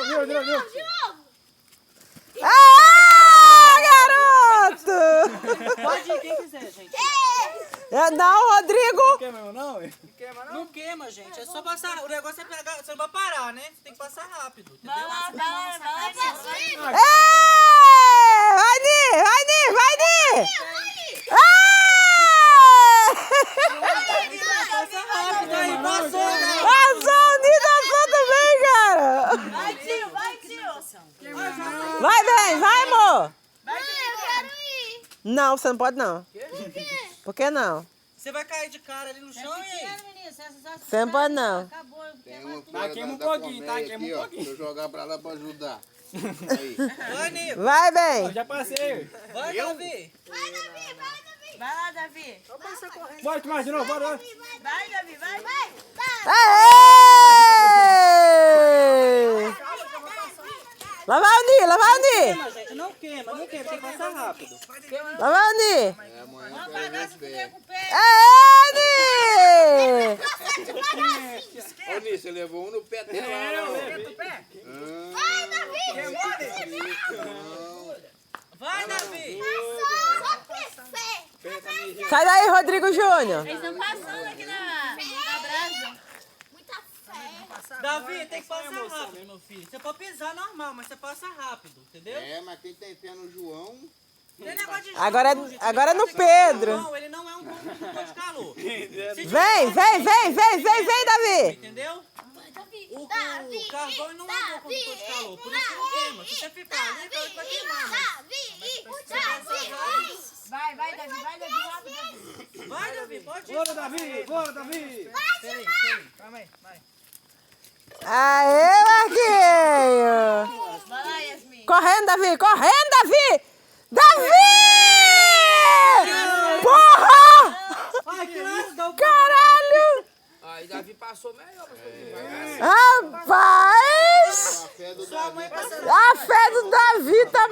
Virou. Ah, garoto! Pode ir quem quiser, gente. Não, Rodrigo. Não queima mesmo, não? Não queima, gente. É só passar. O negócio é pegar. Você não vai parar, né? Você tem que passar rápido. Entendeu? Ei, vai, Ni! Passa rápido aí, passou, né? Passou, o Ni dançou também, cara! Vai, tio. Vai, bem, vai, amor! Vai, tio. Eu quero ir. Não, você não pode não. Por quê? Por que não? Você vai cair de cara ali no chão e aí? Você não pode não. Tem uma Tá, fora queima um da pouquinho, tá? colmeia Queima aqui, um ó. pouquinho. Deixa eu jogar pra lá pra ajudar. Aí. Vai, Nico. Vai, bem. Já passei. Vai, Davi. Vai, lá, Davi. Bora, mais de novo, bora. Vai, Davi, vai. Aê! Lá vai o Ni, Queima, gente. Não queima. Tem que passar rápido. Lá vai o Ni. É, amanhã eu quero ver esse pé. Aê, Ni! Ô, Nisso, você levou um no pé dela. Vai, Davi. Vai, Davi. Só perfeito. Sai daí, Rodrigo Júnior. Eles estão passando aqui na brasa. Muita fé. Davi, tem que passar rápido, meu filho. Você pode pisar normal, mas você passa rápido, entendeu? É, mas quem tem fé no João... Tem negócio de Agora jogo, gente. é no Tem que Pedro. Não, ele não é um condutor de calor. Vem, Davi. Entendeu? Davi. O carvão não é um condutor de calor, por isso não queima. Se você ficar ali, ele vai queimar. Vai, Davi, rápido, Davi. Vai, Davi, pode ir. Bora, Davi. Peraí. Calma aí, vai. Aê, Marquinhos. Vai lá, Yasmin. Correndo, Davi. Porra! Ai, que legal. Caralho! Aí Davi passou melhor, mas foi devagar. Rapaz! A fé do Sua mãe Davi. passando. A fé do Davi tá